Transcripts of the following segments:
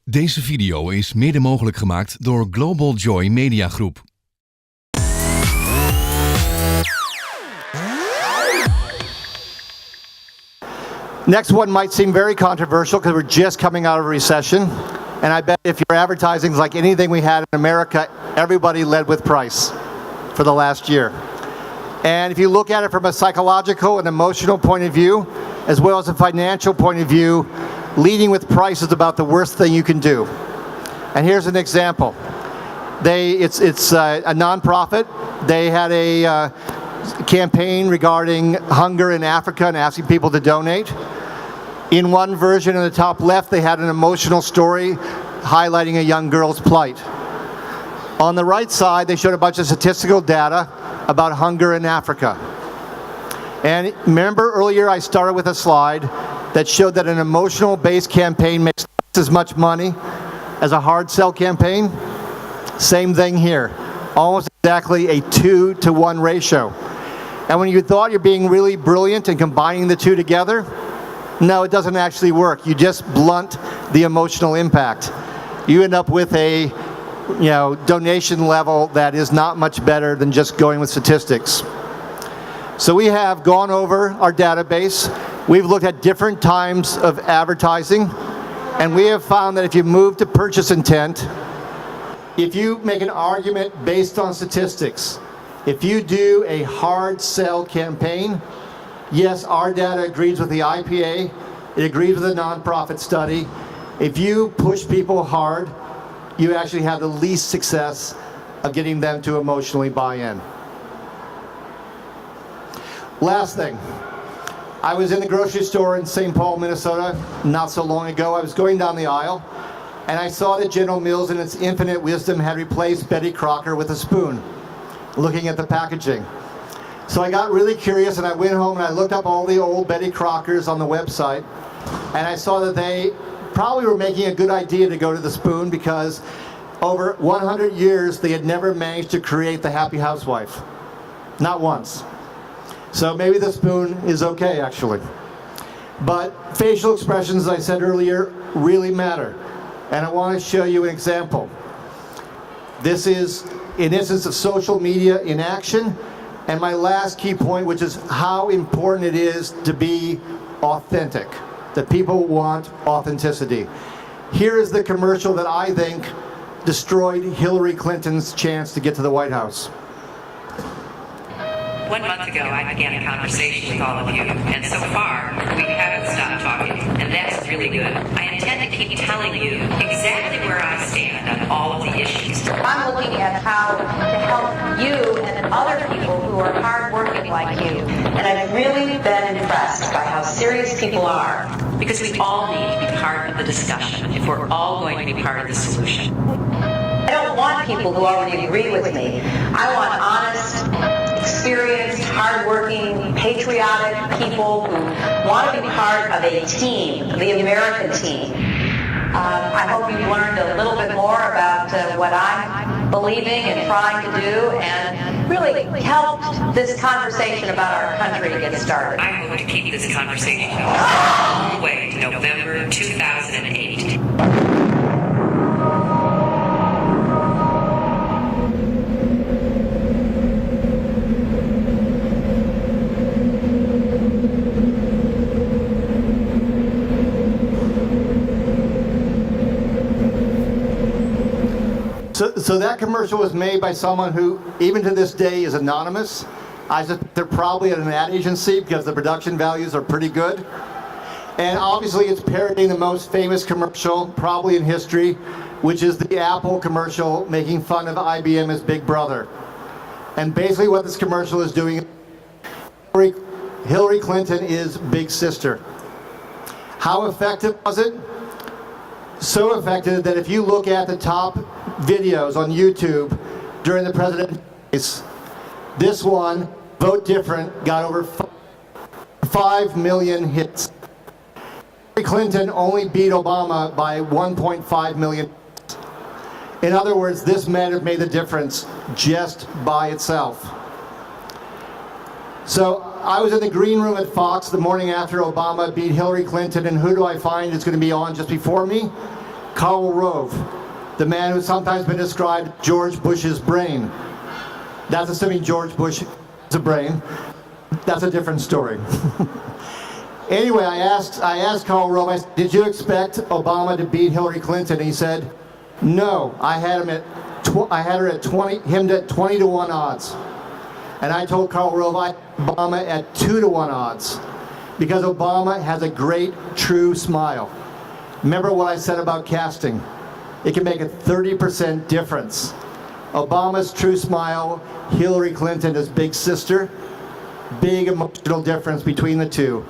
Deze video is mede mogelijk gemaakt door Global Joy Media Groep. Next one might seem very controversial because we're just coming out of a recession. And I bet if your advertising is like anything we had in America, everybody led with price for the last year. And if you look at it from a psychological and emotional point of view, as well as a financial point of view, leading with price is about the worst thing you can do. And here's an example. It's a nonprofit. They had a campaign regarding hunger in Africa and asking people to donate. In one version in the top left, they had an emotional story highlighting a young girl's plight. On the right side, they showed a bunch of statistical data about hunger in Africa. And remember earlier I started with a slide that showed that an emotional-based campaign makes as much money as a hard sell campaign? Same thing here. Almost exactly a 2-to-1 ratio. And when you thought you're being really brilliant and combining the two together, no, it doesn't actually work. You just blunt the emotional impact. You end up with a donation level that is not much better than just going with statistics. So we have gone over our database. We've looked at different times of advertising, and we have found that if you move to purchase intent, if you make an argument based on statistics, if you do a hard sell campaign, yes, our data agrees with the IPA, it agrees with the nonprofit study. If you push people hard, you actually have the least success of getting them to emotionally buy in. Last thing, I was in the grocery store in St. Paul, Minnesota, not so long ago. I was going down the aisle, and I saw that General Mills in its infinite wisdom had replaced Betty Crocker with a spoon, looking at the packaging. So I got really curious, and I went home and I looked up all the old Betty Crockers on the website, and I saw that they probably were making a good idea to go to the spoon because over 100 years they had never managed to create the happy housewife. Not once. So maybe the spoon is okay, actually. But facial expressions, as I said earlier, really matter. And I want to show you an example. This is an instance of social media in action. And my last key point, which is how important it is to be authentic. That people want authenticity. Here is the commercial that I think destroyed Hillary Clinton's chance to get to the White House. 1 month ago, I began a conversation with all of you, and so far, we haven't stopped talking, and that's really good. I intend to keep telling you exactly where I stand on all of the issues. I'm looking at how to help you and other people who are hardworking like you, and I've really been impressed by how serious people are. Because we all need to be part of the discussion if we're all going to be part of the solution. I don't want people who already agree with me. I want honest, experienced, hardworking, patriotic people who want to be part of a team, the American team. I hope you've learned a little bit more about what I'm believing and trying to do, and really helped this conversation about our country get started. I hope to keep this conversation going all the way to November 2008. So that commercial was made by someone who, even to this day, is anonymous. I just, they're probably at an ad agency because the production values are pretty good. And obviously it's parodying the most famous commercial, probably in history, which is the Apple commercial making fun of IBM as Big Brother. And basically what this commercial is doing, Hillary Clinton is Big Sister. How effective was it? So effective that if you look at the top videos on YouTube during the presidential race, this one, Vote Different, got over 5 million hits. Hillary Clinton only beat Obama by 1.5 million. In other words, this might have made the difference just by itself. So I was in the green room at Fox the morning after Obama beat Hillary Clinton, and who do I find is going to be on just before me? Karl Rove, the man who's sometimes been described George Bush's brain. That's assuming George Bush is a brain. That's a different story. Anyway, I asked Karl Rove, I said, did you expect Obama to beat Hillary Clinton? And he said, no, I had him at him at 20 to 1 odds. And I told Karl Rove I had Obama at 2 to 1 odds because Obama has a great true smile. Remember what I said about casting? It can make a 30% difference. Obama's true smile, Hillary Clinton, his big sister, big emotional difference between the two.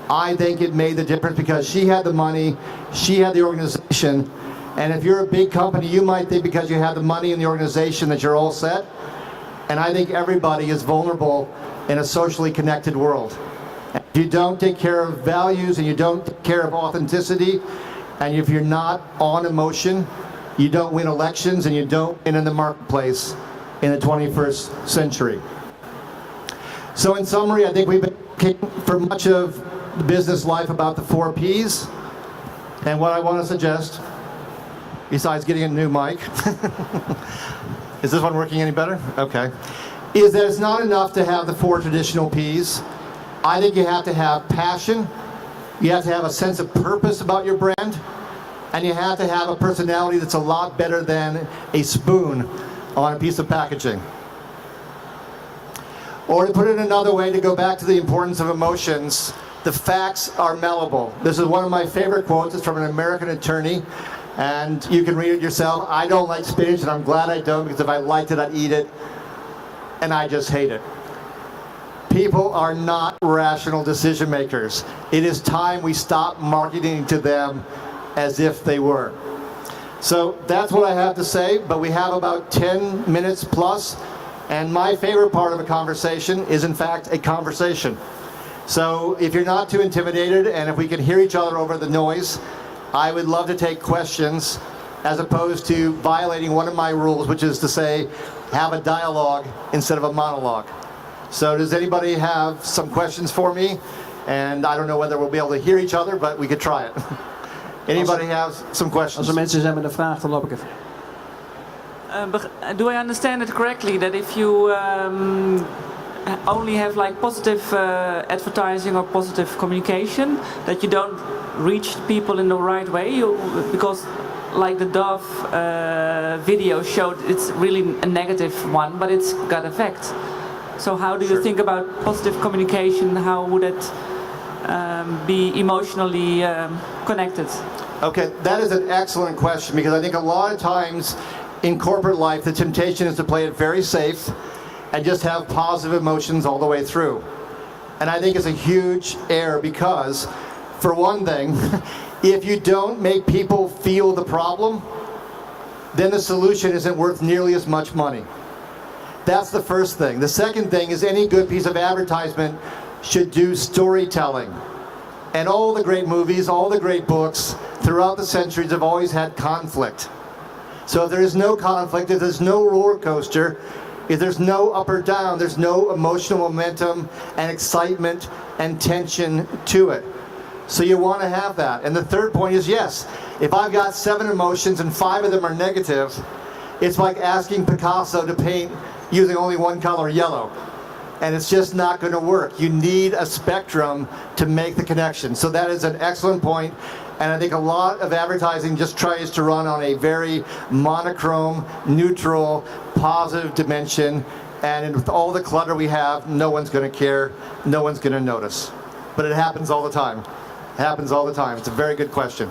I think it made the difference because she had the money, she had the organization, and if you're a big company, you might think because you have the money and the organization that you're all set. And I think everybody is vulnerable in a socially connected world. And if you don't take care of values and you don't take care of authenticity, and if you're not on emotion, you don't win elections and you don't win in the marketplace in the 21st century. So in summary, I think we've been talking for much of the business life about the 4 Ps. And what I want to suggest, besides getting a new mic, is this one working any better? Okay. Is that it's not enough to have the 4 traditional Ps. I think you have to have passion, you have to have a sense of purpose about your brand, and you have to have a personality that's a lot better than a spoon on a piece of packaging. Or to put it another way, to go back to the importance of emotions, the facts are malleable. This is one of my favorite quotes. It's from an American attorney, and you can read it yourself. I don't like spinach, and I'm glad I don't, because if I liked it, I'd eat it, and I just hate it. People are not rational decision makers. It is time we stop marketing to them as if they were. So that's what I have to say, but we have about 10 minutes plus, and my favorite part of a conversation is in fact a conversation. So if you're not too intimidated, and if we can hear each other over the noise, I would love to take questions as opposed to violating one of my rules, which is to say, have a dialogue instead of a monologue. So does anybody have some questions for me? And I don't know whether we'll be able to hear each other, but we could try it. Anybody have some questions? Als er mensen zijn met een vraag, dan loop ik even. Do I understand it correctly that if you only have like positive advertising or positive communication, that you don't reach people in the right way? Because like the Dove video showed, it's really a negative one, but it's got effect. So how do you think about positive communication? How would it be emotionally connected? Okay, that is an excellent question, because I think a lot of times in corporate life the temptation is to play it very safe and just have positive emotions all the way through. And I think it's a huge error, because for one thing, if you don't make people feel the problem, then the solution isn't worth nearly as much money. That's the first thing. The second thing is any good piece of advertisement should do storytelling. And all the great movies, all the great books throughout the centuries have always had conflict. So if there is no conflict, if there's no roller coaster, if there's no up or down, there's no emotional momentum and excitement and tension to it. So you want to have that. And the third point is, yes, if I've got 7 emotions and 5 of them are negative, it's like asking Picasso to paint using only one color, yellow. And it's just not going to work. You need a spectrum to make the connection. So that is an excellent point. And I think a lot of advertising just tries to run on a very monochrome, neutral, positive dimension. And with all the clutter we have, no one's going to care. No one's going to notice. But it happens all the time. It happens all the time. It's a very good question.